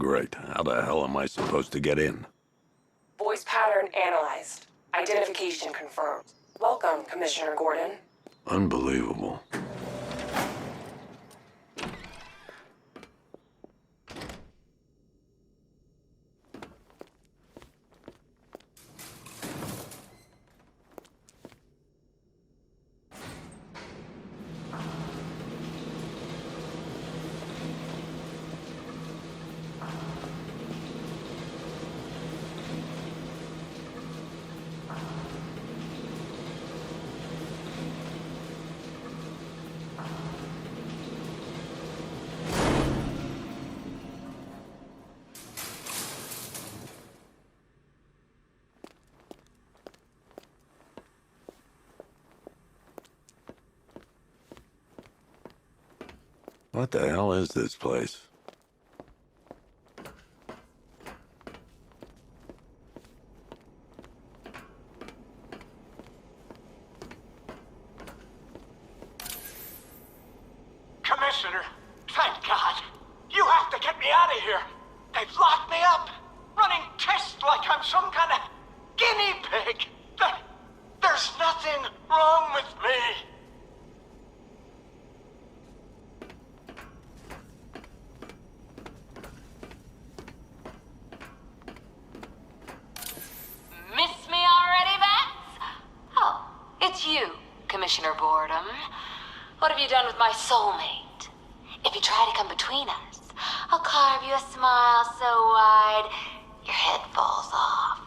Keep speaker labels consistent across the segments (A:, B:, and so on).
A: Great. How the hell am I supposed to get in?
B: Voice pattern analyzed. Identification confirmed. Welcome, Commissioner Gordon.
A: Unbelievable. What the hell is this place?
C: Commissioner, thank God. You have to get me out of here. They've locked me up, running tests like I'm some kind of guinea pig. There's nothing wrong with me.
D: Miss me already, Bats? Oh, it's you, Commissioner Boredom. What have you done with my soulmate? If you try to come between us, I'll carve you a smile so wide, your head falls off.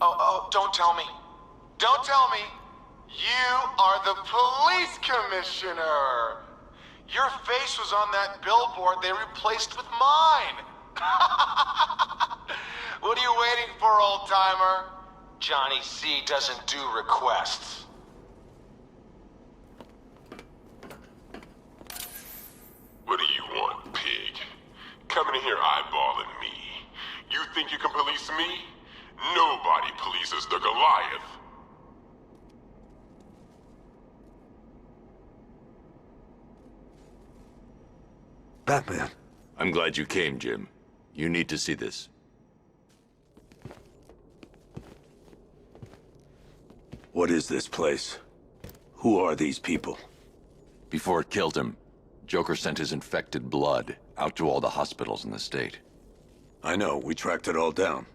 C: Oh, don't tell me. Don't tell me. You are the police commissioner. Your face was on that billboard they replaced with mine. What are you waiting for, old-timer? Johnny C doesn't do requests.
E: What do you want, pig? Coming in here eyeballing me. You think you can police me? Nobody polices the Goliath.
A: Batman.
F: I'm glad you came, Jim. You need to see this.
A: What is this place? Who are these people?
F: Before it killed him, Joker sent his infected blood out to all the hospitals in the state.
A: I know, we tracked it all down.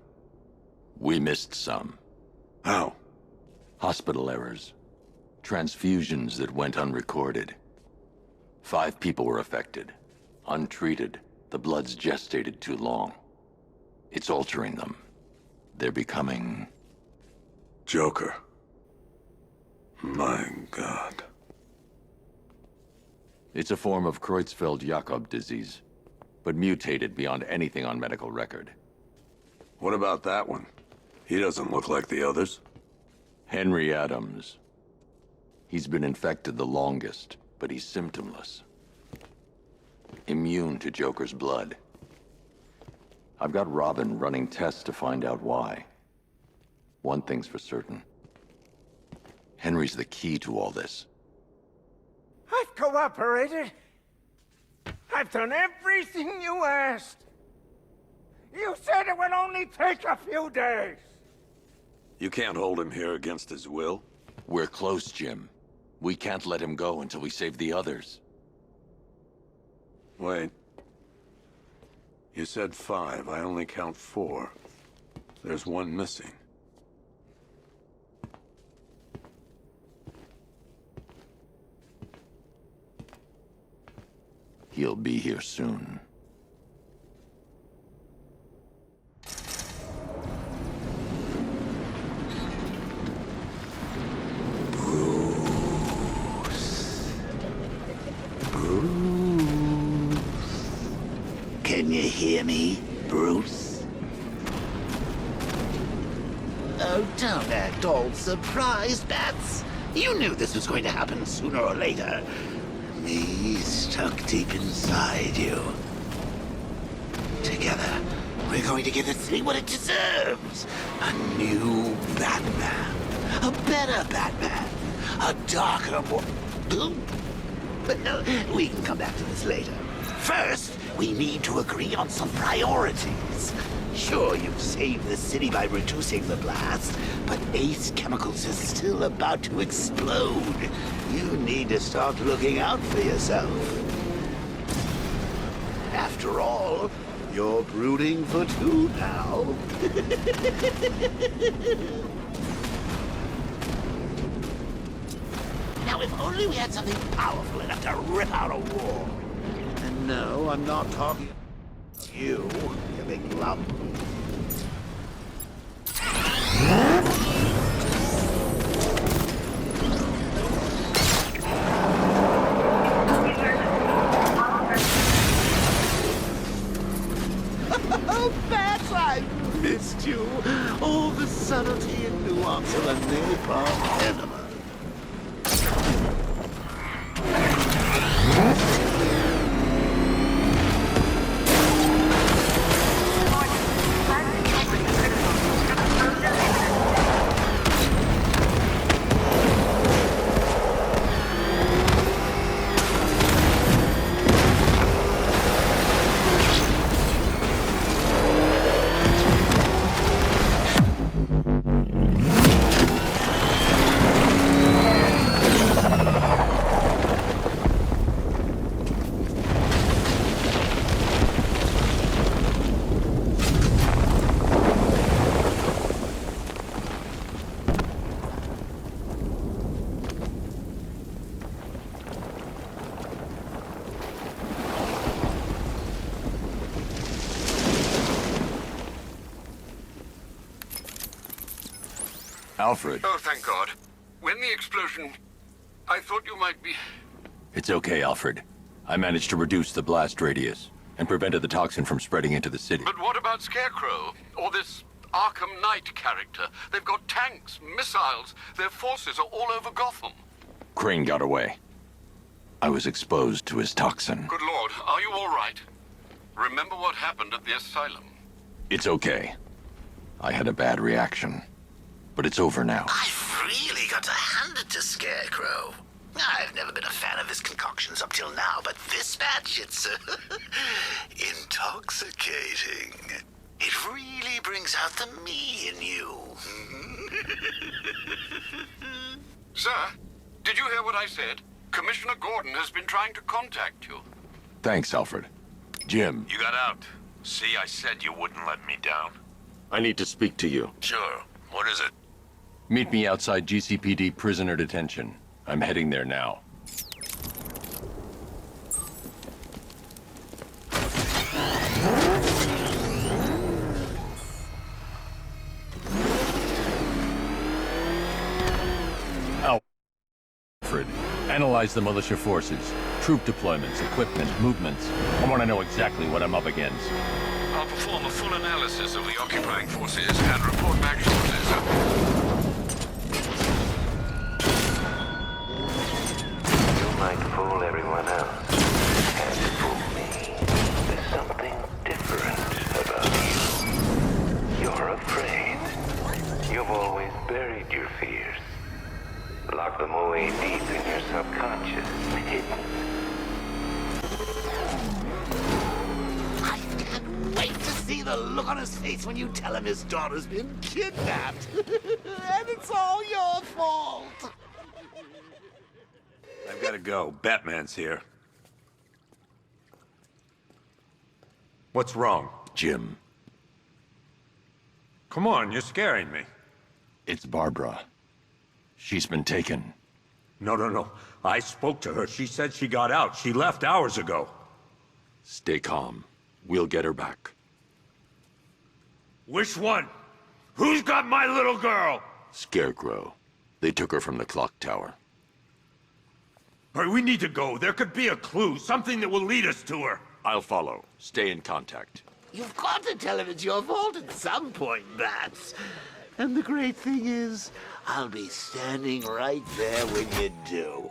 F: We missed some.
A: How?
F: Hospital errors. Transfusions that went unrecorded. 5 people were affected. Untreated, the blood's gestated too long. It's altering them. They're becoming...
A: Joker. My God.
F: It's a form of Creutzfeldt-Jakob disease, but mutated beyond anything on medical record.
A: What about that one? He doesn't look like the others.
F: Henry Adams. He's been infected the longest, but he's symptomless. Immune to Joker's blood. I've got Robin running tests to find out why. One thing's for certain. Henry's the key to all this.
G: I've cooperated. I've done everything you asked. You said it would only take a few days.
A: You can't hold him here against his will?
F: We're close, Jim. We can't let him go until we save the others.
A: Wait. You said 5. I only count 4. There's one missing.
F: He'll be here soon.
H: Can you hear me, Bruce? Oh, don't act all surprised, Bats. You knew this was going to happen sooner or later. Me stuck deep inside you. Together, we're going to give the city what it deserves. A new Batman. A better Batman. A darker, more... Well, we can come back to this later. First, we need to agree on some priorities. Sure, you've saved the city by reducing the blast, but Ace Chemicals is still about to explode. You need to start looking out for yourself. After all, you're brooding for two now. Now, if only we had something powerful enough to rip out a wall. And no, I'm not talking to you big lump. Oh, Bats, I missed you. All the subtlety and nuance of a napalm enema.
F: Alfred.
A: Oh, thank God. When the explosion... I thought you might be...
F: It's okay, Alfred. I managed to reduce the blast radius and prevented the toxin from spreading into the city.
A: But what about Scarecrow? Or this Arkham Knight character? They've got tanks, missiles. Their forces are all over Gotham.
F: Crane got away. I was exposed to his toxin.
A: Good Lord, are you all right? Remember what happened at the asylum?
F: It's okay. I had a bad reaction. But it's over now.
H: I've really got to hand it to Scarecrow. I've never been a fan of his concoctions up till now, but this batch, it's intoxicating. It really brings out the me in you.
A: Sir, did you hear what I said? Commissioner Gordon has been trying to contact you.
F: Thanks, Alfred. Jim.
I: You got out. See, I said you wouldn't let me down.
J: I need to speak to you.
I: Sure. What is it?
F: Meet me outside GCPD prisoner detention. I'm heading there now. Alfred, analyze the militia forces, troop deployments, equipment, movements. I want to know exactly what I'm up against.
I: I'll perform a full analysis of the occupying forces and report back shortly, sir.
K: Might fool everyone else. Can't fool me. There's something different about you. You're afraid. You've always buried your fears. Locked them away deep in your subconscious, hidden.
H: I can't wait to see the look on his face when you tell him his daughter's been kidnapped. And it's all your fault.
A: I've got to go. Batman's here. What's wrong?
F: Jim.
A: Come on, you're scaring me.
F: It's Barbara. She's been taken.
A: No. I spoke to her. She said she got out. She left hours ago.
F: Stay calm. We'll get her back.
A: Which one? Who's got my little girl?
F: Scarecrow. They took her from the clock tower.
A: All right, we need to go. There could be a clue, something that will lead us to her.
F: I'll follow. Stay in contact.
H: You've got to tell him it's your fault at some point, Bats. And the great thing is, I'll be standing right there when you do.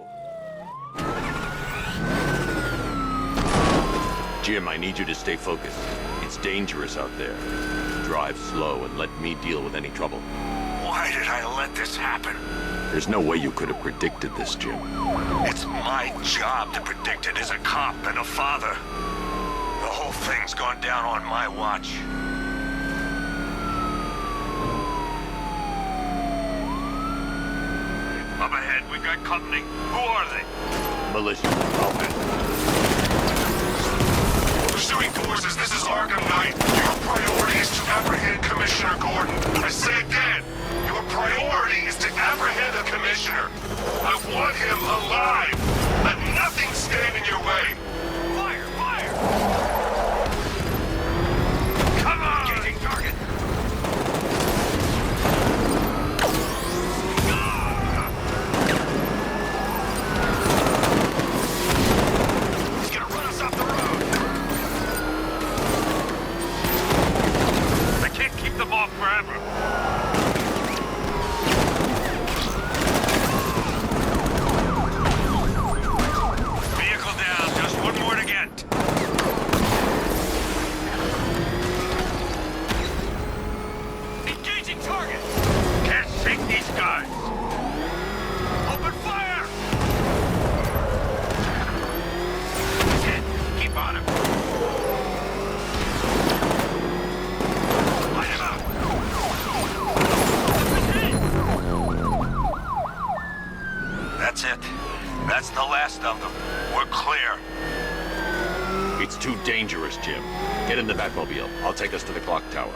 F: Jim, I need you to stay focused. It's dangerous out there. Drive slow and let me deal with any trouble.
I: Why did I let this happen?
F: There's no way you could have predicted this, Jim.
L: It's my job to predict it as a cop and a father. The whole thing's gone down on my watch. Up ahead, we got company. Who are they?
F: Militia.
E: Pursuing forces, this is Arkham Knight. Your priority is to apprehend Commissioner Gordon. I say again, your priority is to apprehend the Commissioner. I want him alive. Let nothing stand in your way.
L: Fire! Fire! Come on! Engaging target! He's gonna run us off the road! I can't keep them off forever. Vehicle down, just one more to get. Engaging target! Can't sink these guys! Open fire! That's it. Keep on him. Light him up! That's it. That's the last of them. We're clear.
J: It's too dangerous, Jim. Get in the Batmobile. I'll take us to the clock tower.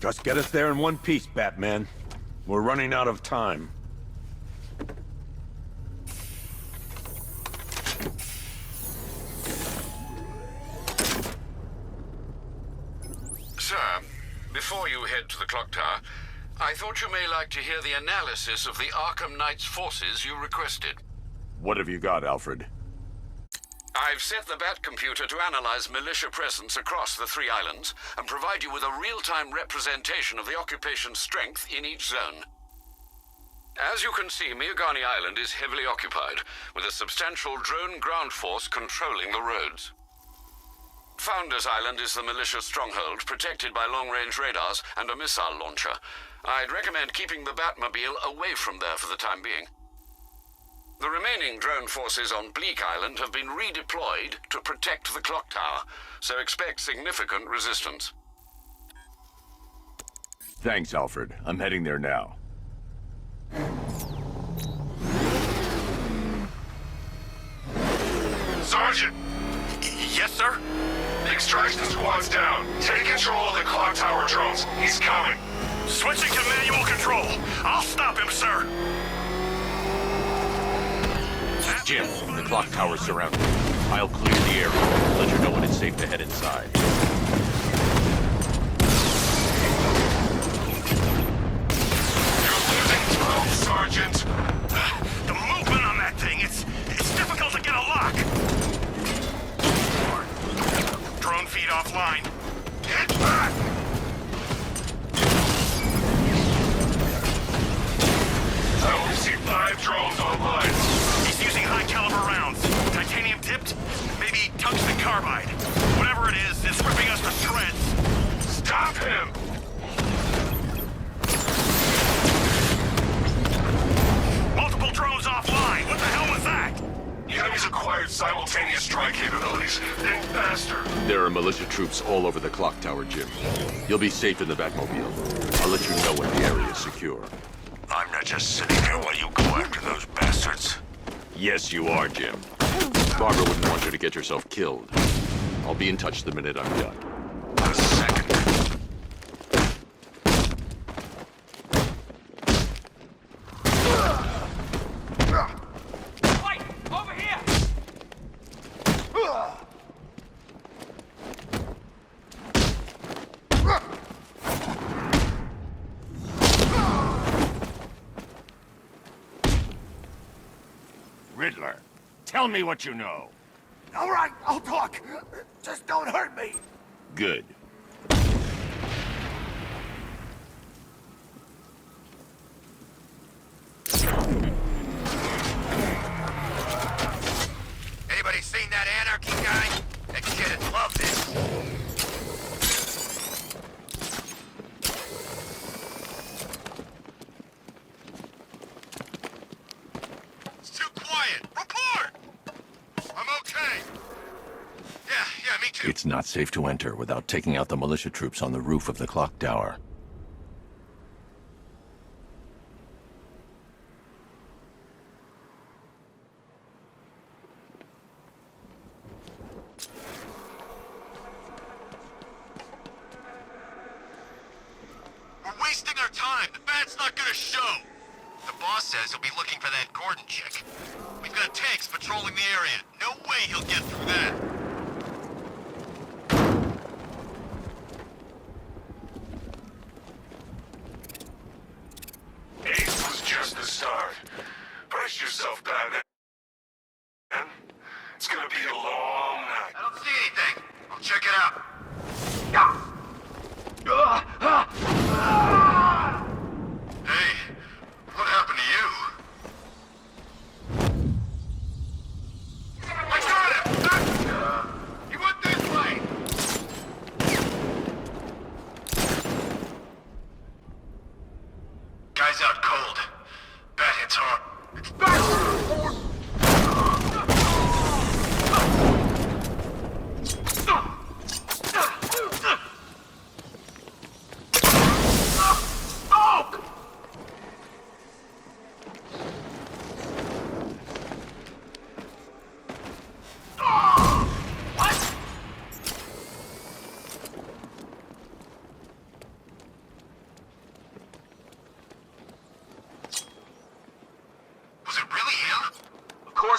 M: Just get us there in one piece, Batman. We're running out of time.
A: Sir, before you head to the clock tower, I thought you may like to hear the analysis of the Arkham Knight's forces you requested.
M: What have you got, Alfred?
A: I've set the Bat computer to analyze militia presence across the 3 islands and provide you with a real-time representation of the occupation's strength in each zone. As you can see, Miagani Island is heavily occupied, with a substantial drone ground force controlling the roads. Founders Island is the militia stronghold, protected by long-range radars and a missile launcher. I'd recommend keeping the Batmobile away from there for the time being. The remaining drone forces on Bleak Island have been redeployed to protect the clock tower, so expect significant resistance.
M: Thanks, Alfred. I'm heading there now.
E: Sergeant!
L: Yes, sir?
E: The extraction squad's down. Take control of the clock tower drones. He's coming.
L: Switching to manual control. I'll stop him, sir.
J: Jim, the clock tower's surrounded. I'll clear the area. Let you know when it's safe to head inside.
E: You're losing time, Sergeant.
L: The movement on that thing, it's difficult to get a lock. Drone feed offline.
E: Get back! I only see 5 drones online.
L: He's using high-caliber rounds. Titanium tipped? Maybe tungsten carbide. Whatever it is, it's ripping us to shreds.
E: Stop him!
L: Multiple drones offline. What the hell was that?
E: The enemy's acquired simultaneous strike capabilities. Think faster.
F: There are militia troops all over the clock tower, Jim. You'll be safe in the Batmobile. I'll let you know when the area is secure.
L: I'm not just sitting here while you go after those bastards.
F: Yes, you are, Jim. Barbara wouldn't want you to get yourself killed. I'll be in touch the minute I'm done.
L: A second.
C: Wait! Over here!
M: Riddler, tell me what you know.
H: All right, I'll talk. Just don't hurt me.
F: It's not safe to enter without taking out the militia troops on the roof of the clock tower.
L: We're wasting our time. The bat's not gonna show. The boss says he'll be looking for that Gordon chick. We've got tanks patrolling the area. No way he'll get through that.
E: Ace was just the start. Brace yourself, Batman. It's gonna be a long night.
L: I don't see anything. I'll check it out. Hey, what happened to you? I got him! He went this way! Guy's out cold. Bat hits hard. It's back!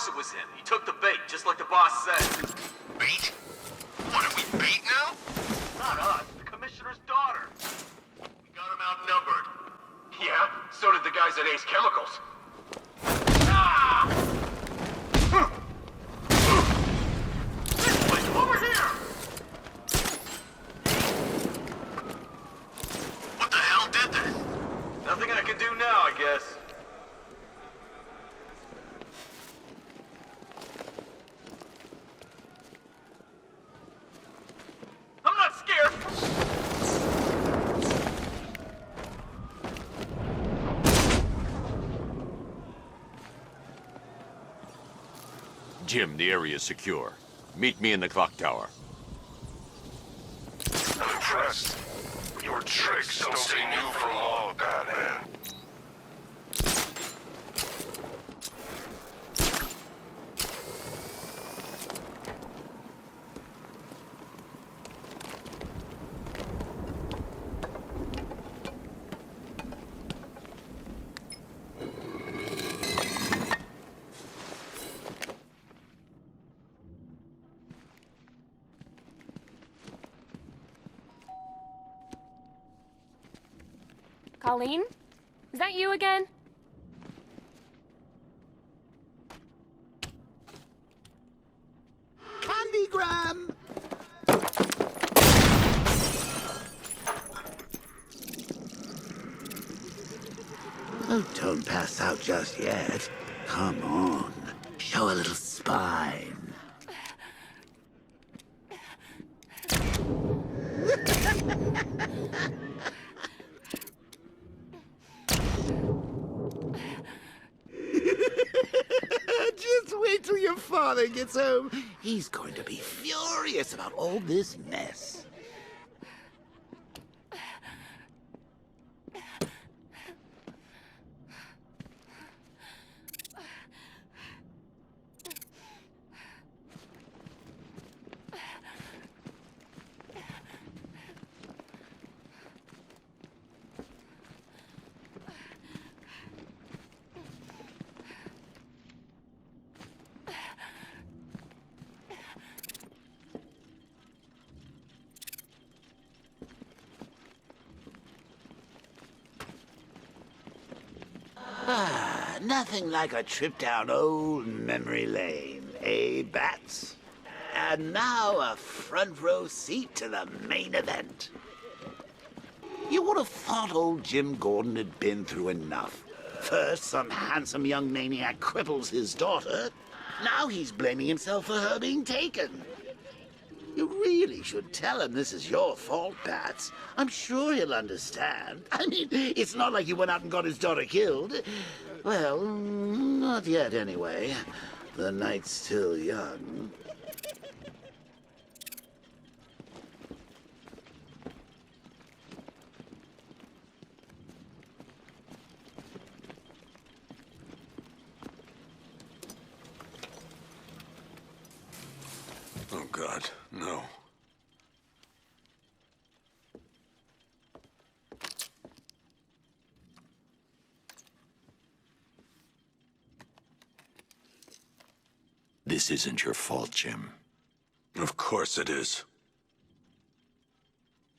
N: It was him. He took the bait, just like the boss said.
L: Bait? What, are we bait now?
N: Not us, the commissioner's daughter.
L: We got him outnumbered.
N: Yeah, so did the guys at Ace Chemicals. This way, over here!
L: What the hell did this?
N: Nothing I can do now, I guess.
J: Jim, the area is secure. Meet me in the clock tower.
E: I'm impressed. Your tricks don't stay new for long, Batman.
O: Colleen? Is that you again?
H: Candygram! Oh, don't pass out just yet. Come on. Show a little spine. Just wait till your father gets home. He's going to be furious about all this mess. Nothing like a trip down old memory lane, eh, Bats? And now a front row seat to the main event. You would have thought old Jim Gordon had been through enough. First, some handsome young maniac cripples his daughter. Now he's blaming himself for her being taken. You really should tell him this is your fault, Bats. I'm sure he'll understand. I mean, it's not like you went out and got his daughter killed. Well, not yet, anyway. The night's still young.
F: This isn't your fault, Jim.
M: Of course it is.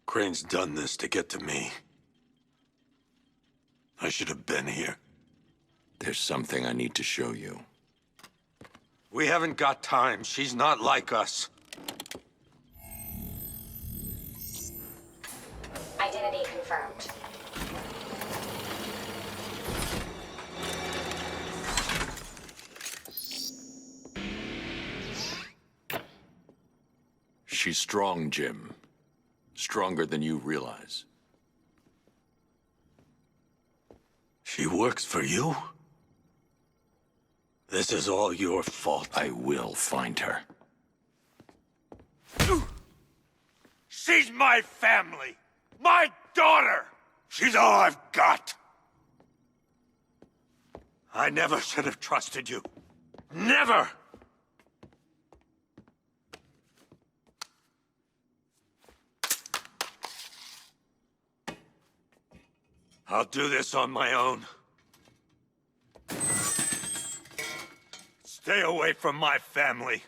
M: Crane's done this to get to me. I should have been here.
F: There's something I need to show you.
M: We haven't got time. She's not like us.
P: Identity confirmed.
F: She's strong, Jim. Stronger than you realize.
M: She works for you? This is all your fault.
F: I will find her.
M: She's my family! My daughter! She's all I've got! I never should have trusted you. Never! I'll do this on my own. Stay away from my family.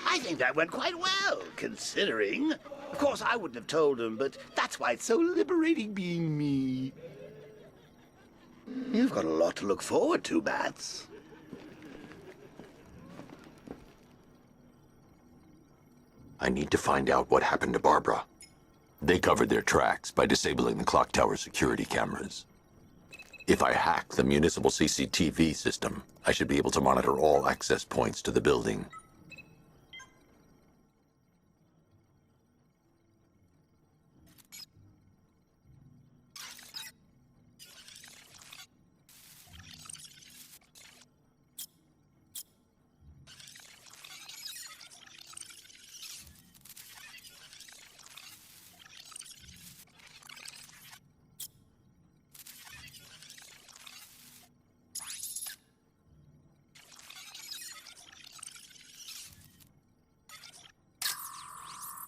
H: I think that went quite well, considering. Of course, I wouldn't have told him, but that's why it's so liberating being me. You've got a lot to look forward to, Bats.
F: I need to find out what happened to Barbara. They covered their tracks by disabling the clock tower security cameras. If I hack the municipal CCTV system, I should be able to monitor all access points to the building.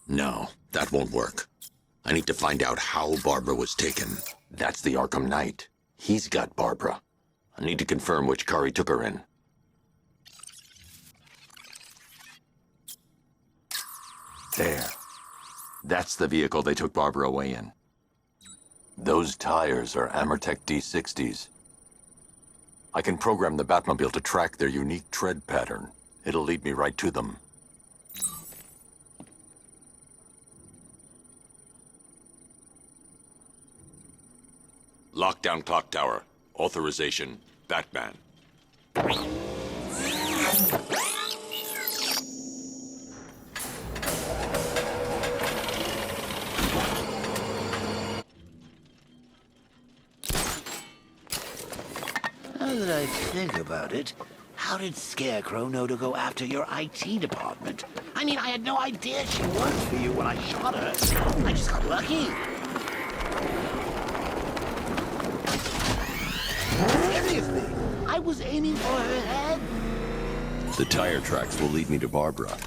F: No, that won't work. I need to find out how Barbara was taken. That's the Arkham Knight. He's got Barbara. I need to confirm which car he took her in. There. That's the vehicle they took Barbara away in. Those tires are Amertech D60s. I can program the Batmobile to track their unique tread pattern. It'll lead me right to them. Lockdown clock tower. Authorization, Batman.
H: Now that I think about it, how did Scarecrow know to go after your IT department? I mean, I had no idea she worked for you when I shot her. I just got lucky. Seriously, I was aiming for her head.
F: The tire tracks will lead me to Barbara.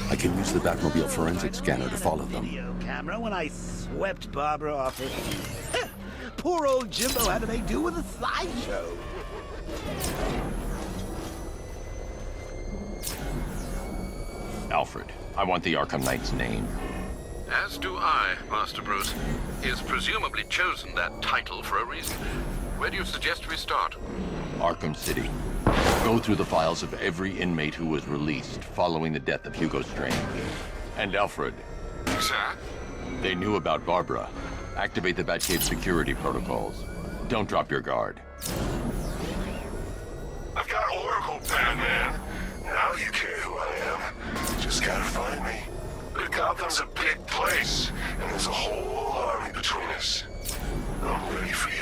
F: I can use the Batmobile forensic scanner to follow them.
H: Video camera when I swept Barbara off her feet. Poor old Jimbo had to make do with a slideshow.
J: Alfred, I want the Arkham Knight's name.
A: As do I, Master Bruce. He has presumably chosen that title for a reason. Where do you suggest we start?
J: Arkham City. Go through the files of every inmate who was released following the death of Hugo Strange. And Alfred.
A: Sir?
J: They knew about Barbara. Activate the Batcave security protocols. Don't drop your guard.
E: I've got Oracle, Batman. Now you care who I am. Just gotta find me. But Gotham's a big place, and there's a whole army between us. I'm ready for you.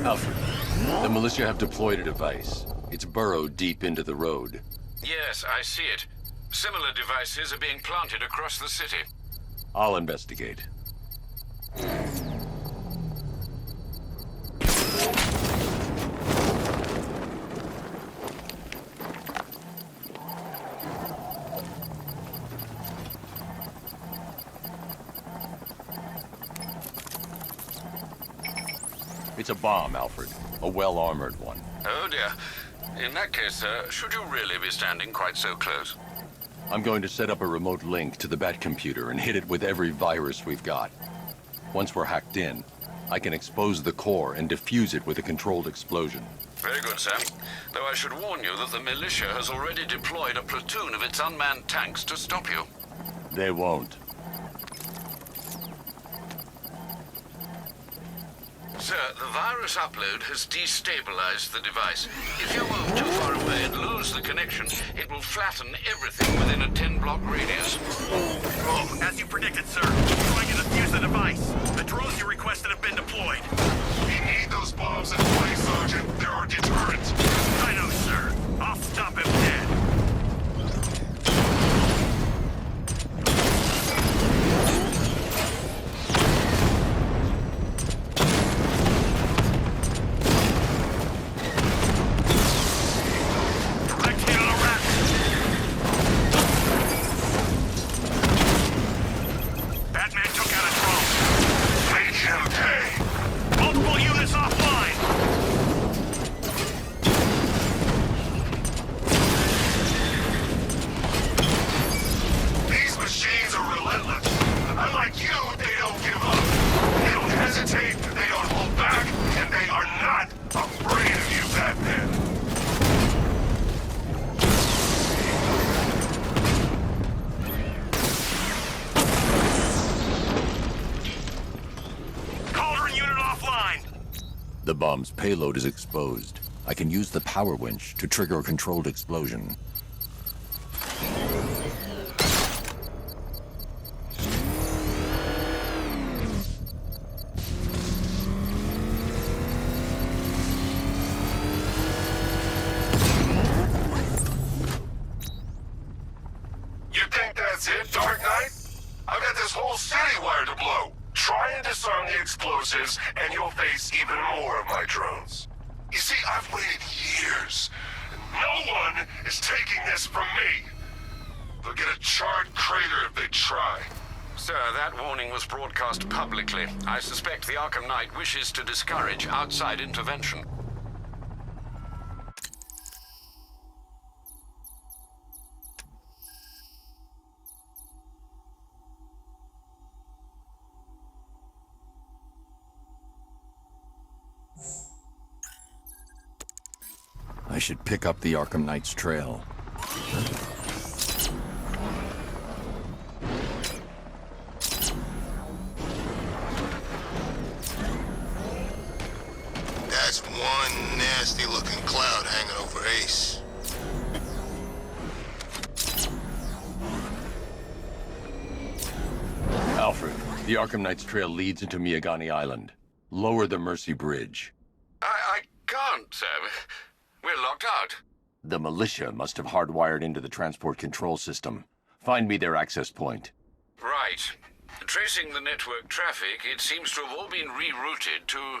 F: Alfred, the militia have deployed a device. It's burrowed deep into the road.
A: Yes, I see it. Similar devices are being planted across the city.
F: I'll investigate.
J: It's a bomb, Alfred. A well-armored one.
A: Oh dear. In that case, sir, should you really be standing quite so close?
J: I'm going to set up a remote link to the Bat computer and hit it with every virus we've got. Once we're hacked in, I can expose the core and defuse it with a controlled explosion.
A: Very good, sir. Though I should warn you that the militia has already deployed a platoon of its unmanned tanks to stop you.
J: They won't.
A: Sir, the virus upload has destabilized the device. If you move too far away and lose the connection, it will flatten everything within a 10-block radius.
L: Oh, as you predicted, sir. Trying to defuse the device. The drones you requested have been deployed.
E: We need those bombs in place, Sergeant. They're our deterrent.
L: I know, sir. I'll stop him dead.
J: The bomb's payload is exposed. I can use the power winch to trigger a controlled explosion.
E: You think that's it, Dark Knight? I've got this whole city wired to blow. Try and disarm the explosives, and you'll face even more of my drones. You see, I've waited years, and no one is taking this from me. They'll get a charred crater if they try.
A: Sir, that warning was broadcast publicly. I suspect the Arkham Knight wishes to discourage outside intervention.
J: I should pick up the Arkham Knight's trail.
Q: That's one nasty-looking cloud hanging over Ace.
J: Alfred, the Arkham Knight's trail leads into Miagani Island. Lower the Mercy Bridge.
A: I can't, sir. We're locked out.
J: The militia must have hardwired into the transport control system. Find me their access point.
A: Right. Tracing the network traffic, it seems to have all been rerouted to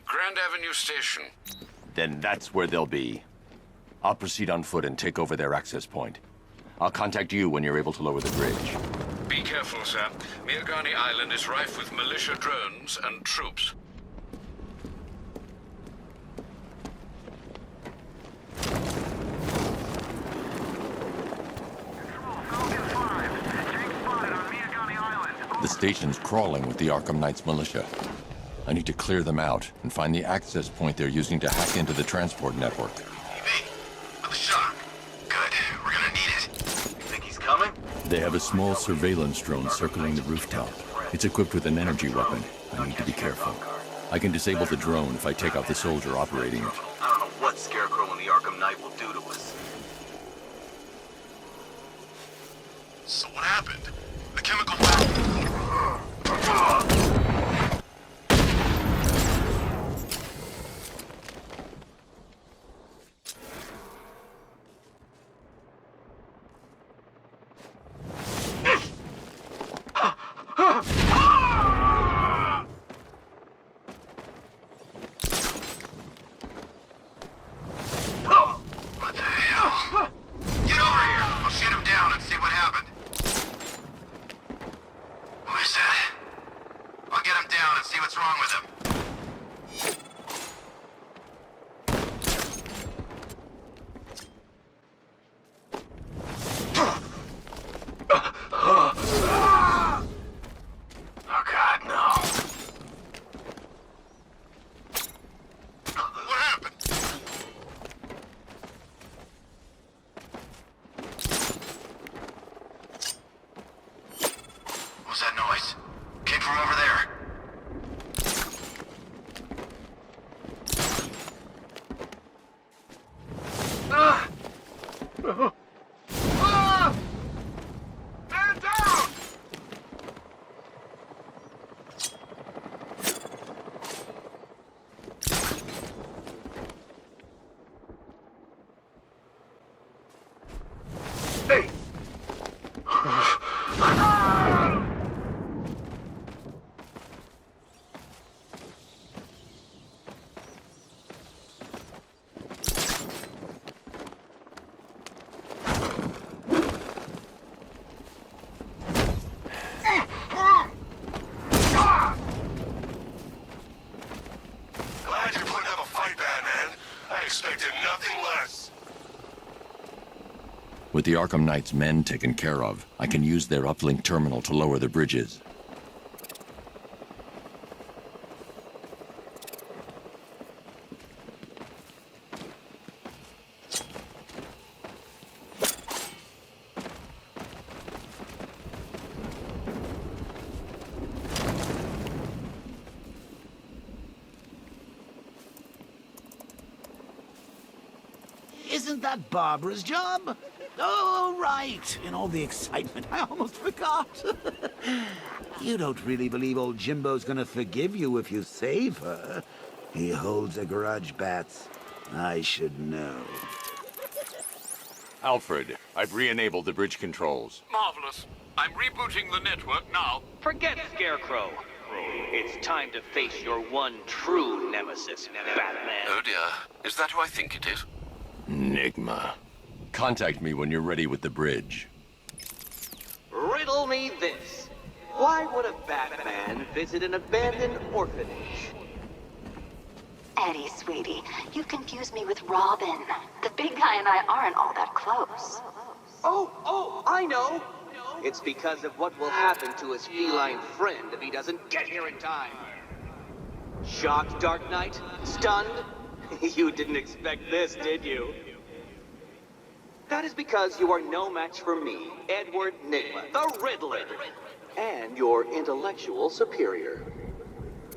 A: Grand Avenue Station.
J: Then that's where they'll be. I'll proceed on foot and take over their access point. I'll contact you when you're able to lower the bridge.
A: Be careful, sir. Miagani Island is rife with militia drones and troops.
J: The station's crawling with the Arkham Knight's militia. I need to clear them out and find the access point they're using to hack into the transport network.
L: With a shock. Good. We're gonna need it. You think he's coming?
J: They have a small surveillance drone circling the rooftop. It's equipped with an energy weapon. I need to be careful. I can disable the drone if I take out the soldier operating it.
N: I don't know what Scarecrow and the Arkham Knight will do to us.
Q: So what happened? The chemical weapon.
L: What the hell? Get over here! I'll shoot him down and see what happened. What is that?
E: Man down! Hey! Glad you're putting up a fight, Batman. I expected nothing less.
J: With the Arkham Knight's men taken care of, I can use their uplink terminal to lower the bridges.
H: Isn't that Barbara's job? Oh, right. In all the excitement, I almost forgot. You don't really believe old Jimbo's gonna forgive you if you save her. He holds a grudge, Bats. I should know.
F: Alfred, I've re-enabled the bridge controls.
I: Marvelous. I'm rebooting the network now.
N: Forget Scarecrow. It's time to face your one true nemesis, Batman.
A: Oh dear. Is that who I think it is?
J: Enigma. Contact me when you're ready with the bridge.
N: Riddle me this. Why would a Batman visit an abandoned orphanage?
D: Eddie, sweetie, you confused me with Robin. The big guy and I aren't all that close.
N: Oh, I know. It's because of what will happen to his feline friend if he doesn't get here in time. Shocked, Dark Knight? Stunned? You didn't expect this, did you? That is because you are no match for me, Edward Nygma, the Riddler, and your intellectual superior.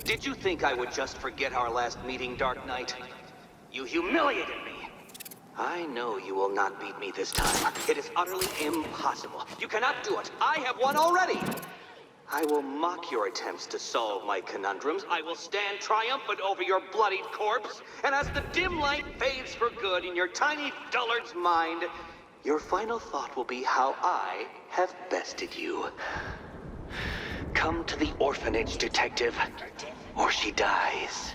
N: Did you think I would just forget our last meeting, Dark Knight? You humiliated me. I know you will not beat me this time. It is utterly impossible. You cannot do it. I have won already. I will mock your attempts to solve my conundrums. I will stand triumphant over your bloodied corpse. And as the dim light fades for good in your tiny dullard's mind, your final thought will be how I have bested you. Come to the orphanage, detective, or she dies.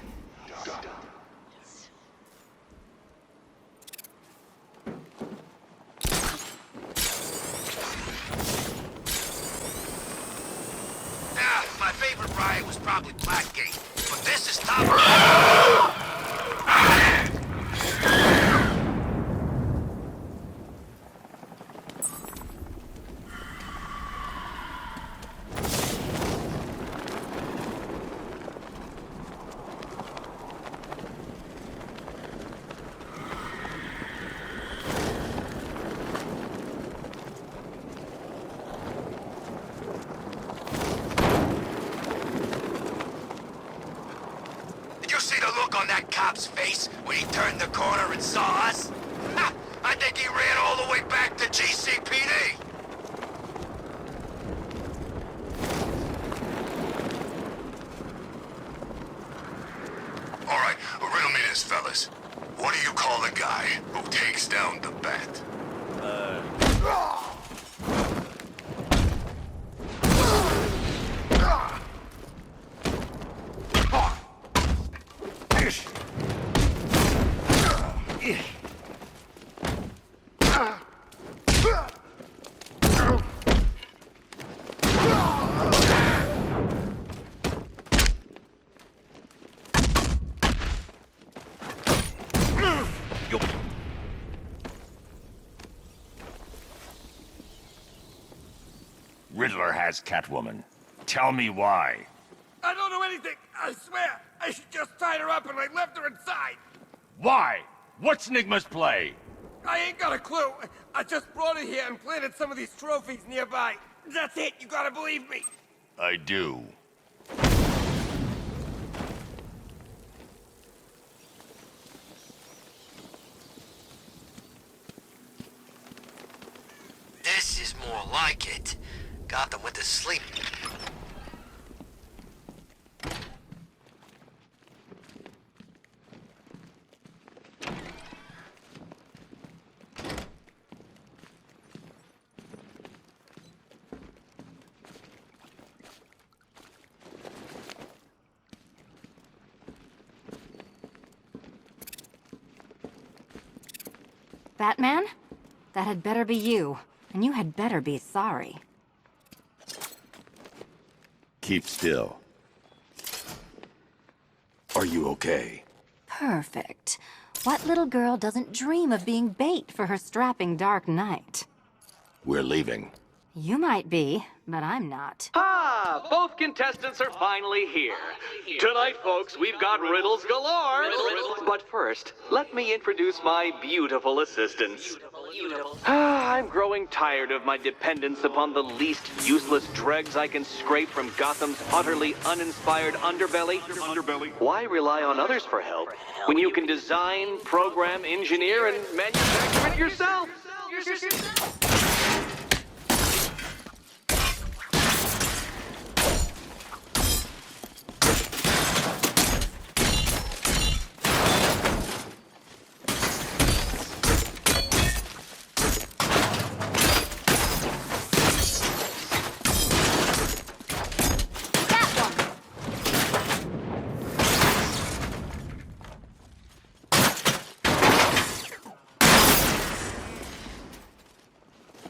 L: My favorite riot was probably Blackgate, but this is top. On that cop's face when he turned the corner and saw us? Ha! I think he ran all the way back to GCPD. All right, riddle me this, fellas. What do you call the guy who takes down the Bat?
M: Riddler has Catwoman. Tell me why.
G: I don't know anything. I swear. I just tied her up and I left her inside.
M: Why? What's Nygma's play?
G: I ain't got a clue. I just brought her here and planted some of these trophies nearby. That's it. You gotta believe me.
M: I do.
L: This is more like it. Gotham went to sleep.
R: Batman? That had better be you. And you had better be sorry.
F: Keep still. Are you okay?
R: Perfect. What little girl doesn't dream of being bait for her strapping Dark Knight?
F: We're leaving.
R: You might be, but I'm not.
N: Ah, both contestants are finally here. Tonight, folks, we've got riddles galore. But first, let me introduce my beautiful assistants. I'm growing tired of my dependence upon the least useless dregs I can scrape from Gotham's utterly uninspired underbelly. Why rely on others for help when you can design, program, engineer, and manufacture it yourself?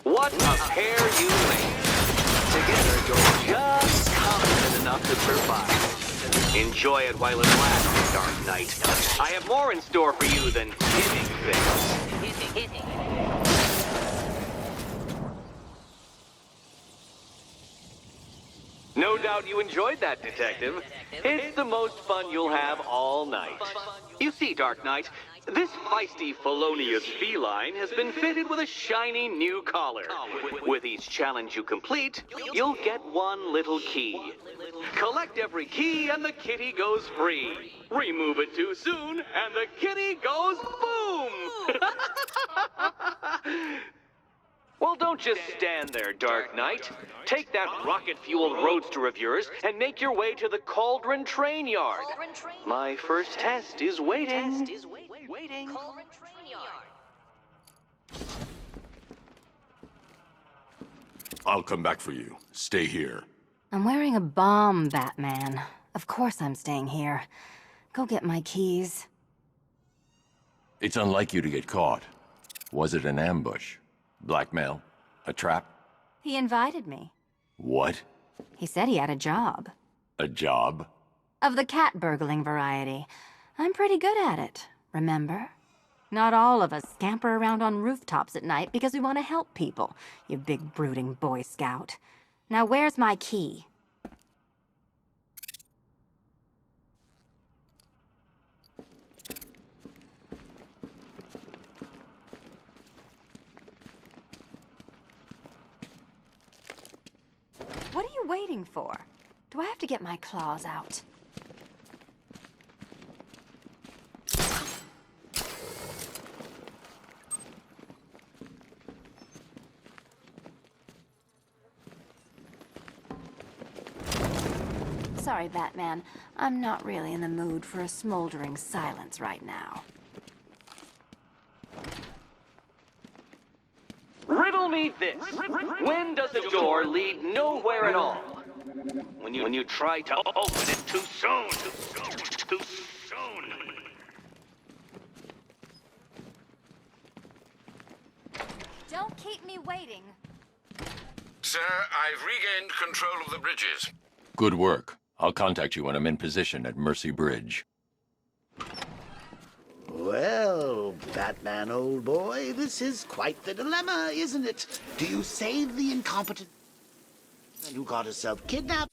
N: What a pair you made. Together, you're just confident enough to survive. Enjoy it while it lasts, Dark Knight. I have more in store for you than hitting things. No doubt you enjoyed that, Detective. It's the most fun you'll have all night. You see, Dark Knight, this feisty, felonious feline has been fitted with a shiny new collar. With each challenge you complete, you'll get one little key. Collect every key and the kitty goes free. Remove it too soon and the kitty goes boom! Well, don't just stand there, Dark Knight. Take that rocket-fueled roadster of yours and make your way to the Cauldron Train Yard. My first test is waiting.
F: I'll come back for you. Stay here.
R: I'm wearing a bomb, Batman. Of course I'm staying here. Go get my keys.
F: It's unlike you to get caught. Was it an ambush? Blackmail? A trap?
R: He invited me.
F: What?
R: He said he had a job.
F: A job?
R: Of the cat burgling variety. I'm pretty good at it, remember? Not all of us scamper around on rooftops at night because we want to help people, you big brooding Boy Scout. Now where's my key? What are you waiting for? Do I have to get my claws out? Sorry, Batman. I'm not really in the mood for a smoldering silence right now.
N: Riddle me this. When does a door lead nowhere at all? When you try to open it too soon. Too soon.
R: Don't keep me waiting.
A: Sir, I've regained control of the bridges.
F: Good work. I'll contact you when I'm in position at Mercy Bridge.
H: Well, Batman, old boy, this is quite the dilemma, isn't it? Do you save the incompetent who got herself kidnapped?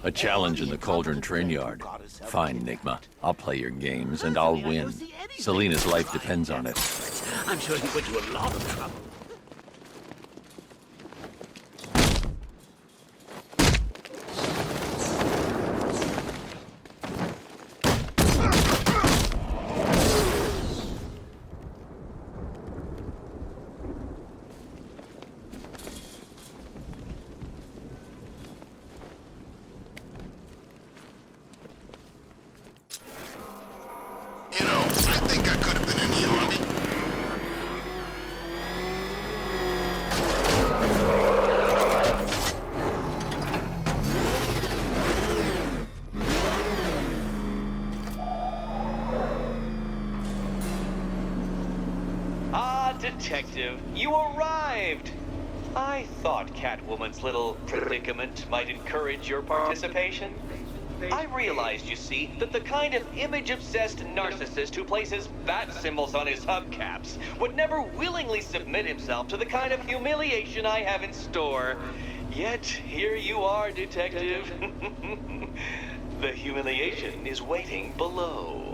F: A challenge in the Cauldron Train Yard. Fine, Nigma. I'll play your games, and I'll win. Selina's life depends on it.
H: I'm sure he put you in a lot of trouble.
N: Detective, you arrived! I thought Catwoman's little predicament might encourage your participation. I realized, you see, that the kind of image-obsessed narcissist who places bat symbols on his hubcaps would never willingly submit himself to the kind of humiliation I have in store. Yet, here you are, Detective. The humiliation is waiting below.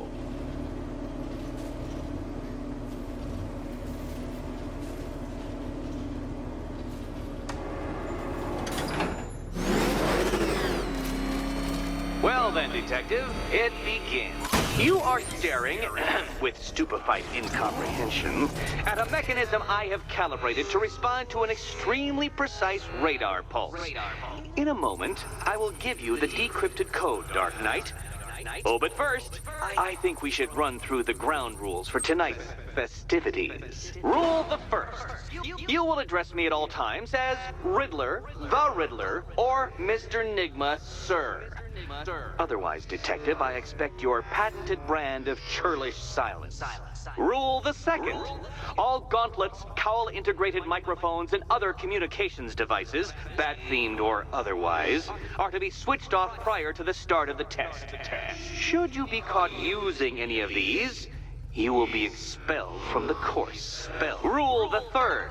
N: Well then, Detective, it begins. You are staring, with stupefied incomprehension, at a mechanism I have calibrated to respond to an extremely precise radar pulse. In a moment, I will give you the decrypted code, Dark Knight. Oh, but first, I think we should run through the ground rules for tonight's festivities. Rule the first. You will address me at all times as Riddler, the Riddler, or Mr. Nigma, sir. Otherwise, Detective, I expect your patented brand of churlish silence. Rule the second. All gauntlets, cowl-integrated microphones, and other communications devices, bat-themed or otherwise, are to be switched off prior to the start of the test. Should you be caught using any of these, you will be expelled from the course. Rule the third.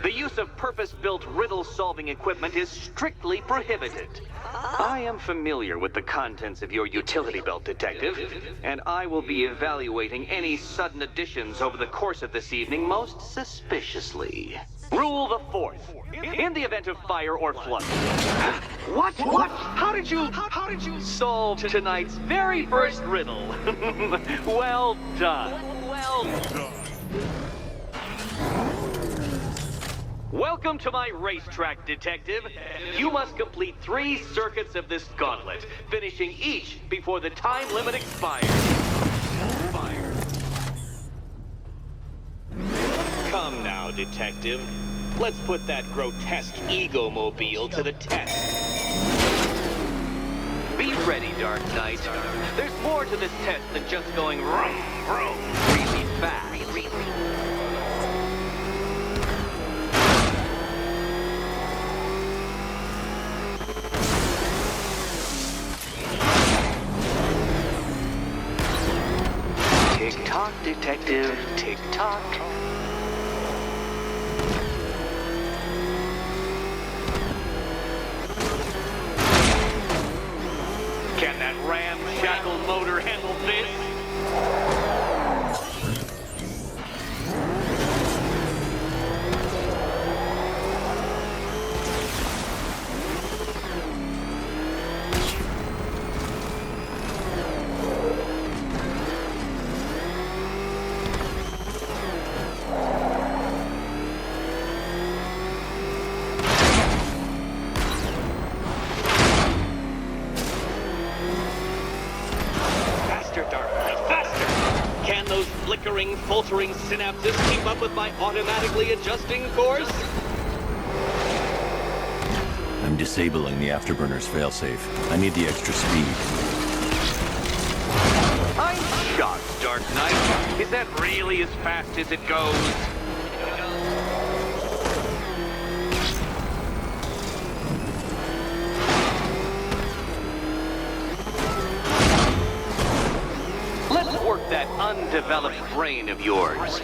N: The use of purpose-built riddle-solving equipment is strictly prohibited. I am familiar with the contents of your utility belt, Detective, and I will be evaluating any sudden additions over the course of this evening most suspiciously. Rule the fourth. In the event of fire or flood. What? How did you solve tonight's very first riddle? Well done. Welcome to my racetrack, Detective. You must complete 3 circuits of this gauntlet, finishing each before the time limit expires. Come now, Detective. Let's put that grotesque ego-mobile to the test. Be ready, Dark Knight. There's more to this test than just going vroom, vroom, really fast. Tick-tock, Detective, tick-tock. Can that ramshackle motor handle this? Faltering synapses keep up with my automatically adjusting course?
J: I'm disabling the afterburner's failsafe. I need the extra speed.
N: I'm shocked, Dark Knight. Is that really as fast as it goes? Let's work that undeveloped brain of yours.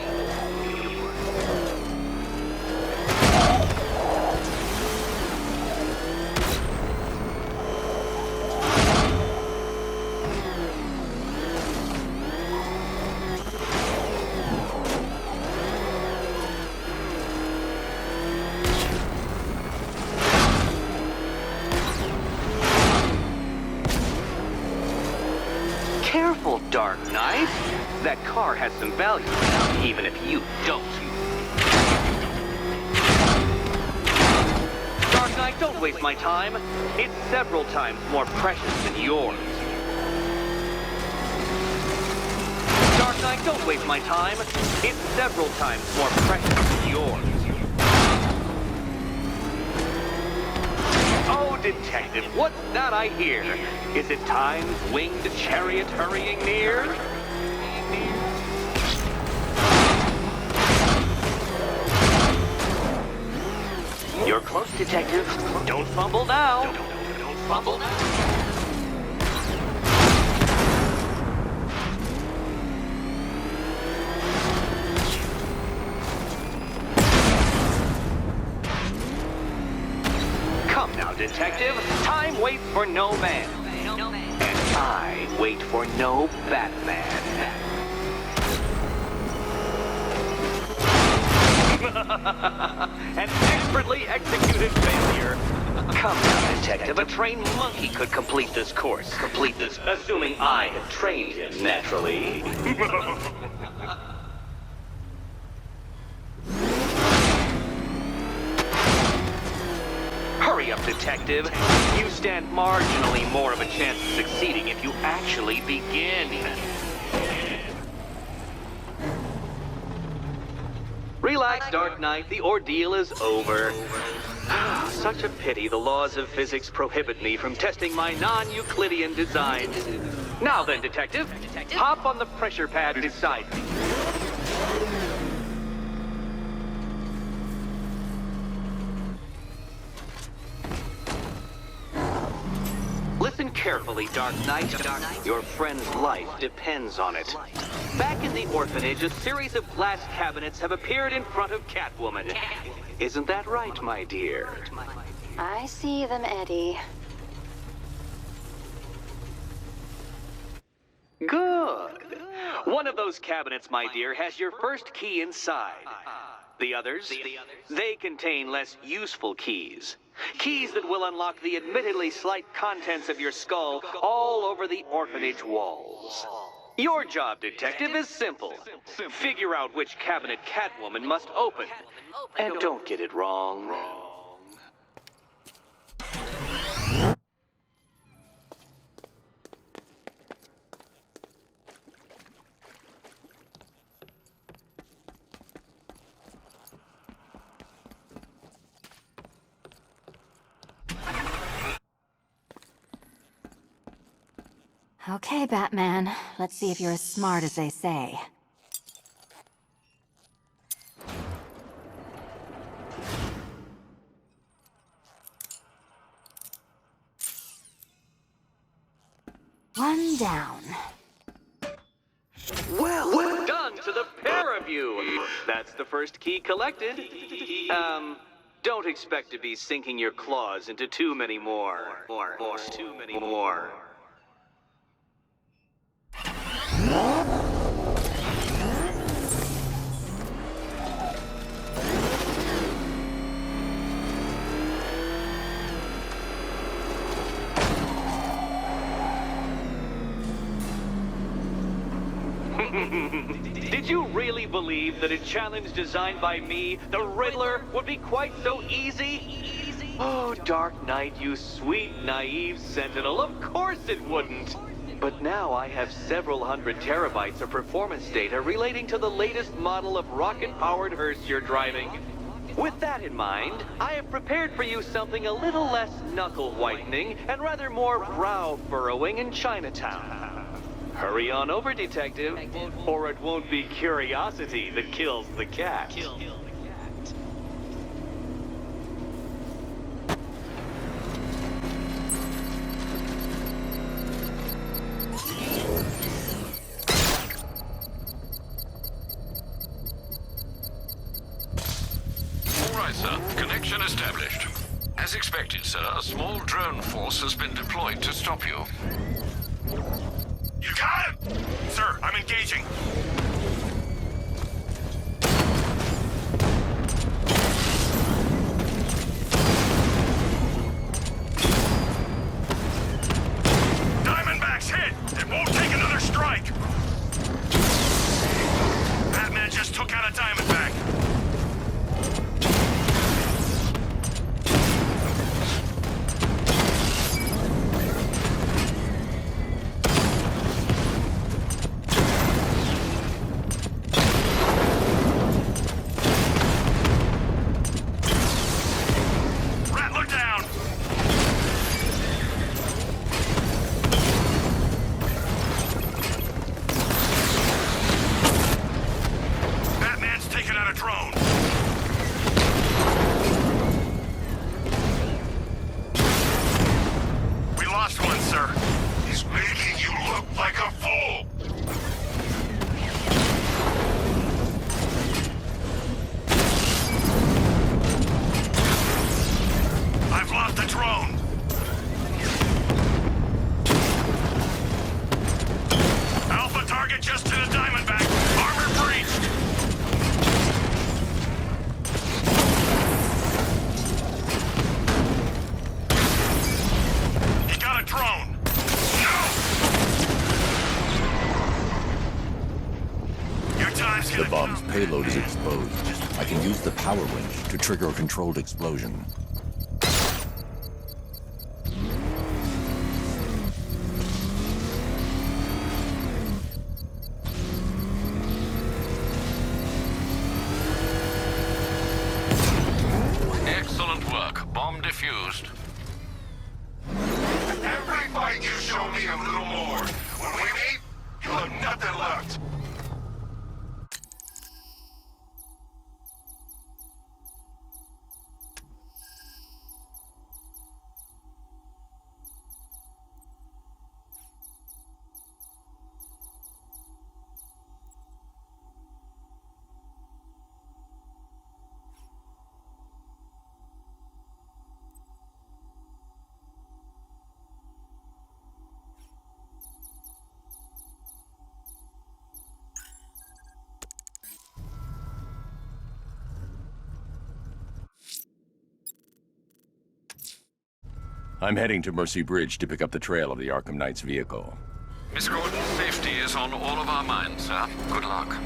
N: Careful, Dark Knight. That car has some value, even if you don't. Dark Knight, don't waste my time. It's several times more precious than yours. Dark Knight, don't waste my time. It's several times more precious than yours. Oh, Detective, what's that I hear? Is it time's winged chariot hurrying near? You're close, Detective. Don't fumble now. Don't fumble now. Come now, Detective. Time waits for no man. And I wait for no Batman. An expertly executed failure. Come now, Detective. A trained monkey could complete this course. Assuming I have trained him, naturally. Hurry up, Detective. You stand marginally more of a chance of succeeding if you actually begin. Relax, Dark Knight. The ordeal is over. Such a pity the laws of physics prohibit me from testing my non-Euclidean designs. Now then, Detective, hop on the pressure pad beside me. Listen carefully, Dark Knight. Your friend's life depends on it. Back in the orphanage, a series of glass cabinets have appeared in front of Catwoman. Isn't that right, my dear?
R: I see them, Eddie.
N: Good. One of those cabinets, my dear, has your first key inside. The others, they contain less useful keys. Keys that will unlock the admittedly slight contents of your skull all over the orphanage walls. Your job, Detective, is simple. Figure out which cabinet Catwoman must open. And don't get it wrong.
R: Okay, Batman. Let's see if you're as smart as they say. One down.
N: Well done to the pair of you. That's the first key collected. Don't expect to be sinking your claws into too many more. Too many more. Did you really believe that a challenge designed by me, the Riddler, would be quite so easy? Oh, Dark Knight, you sweet, naive sentinel, of course it wouldn't. But now I have several hundred terabytes of performance data relating to the latest model of rocket-powered hearse you're driving. With that in mind, I have prepared for you something a little less knuckle-whitening and rather more brow-furrowing in Chinatown. Hurry on over, Detective, or it won't be curiosity that kills the cat.
A: All right, sir. Connection established. As expected, sir, a small drone force has been deployed to stop you.
E: You got him! Sir, I'm engaging. Diamondback's hit! It won't take another strike! Batman just took out a Diamondback. just hit a Diamondback. Armor breached. He got a drone. No! Your time's
J: The
E: gonna
J: bomb's payload is exposed. I can use the power winch to trigger a controlled explosion.
A: Excellent work. Bomb defused.
E: Every fight you show me a little more. When we meet, you'll have nothing left.
J: I'm heading to Mercy Bridge to pick up the trail of the Arkham Knight's vehicle.
A: Miss Gordon's safety is on all of our minds, sir. Good luck.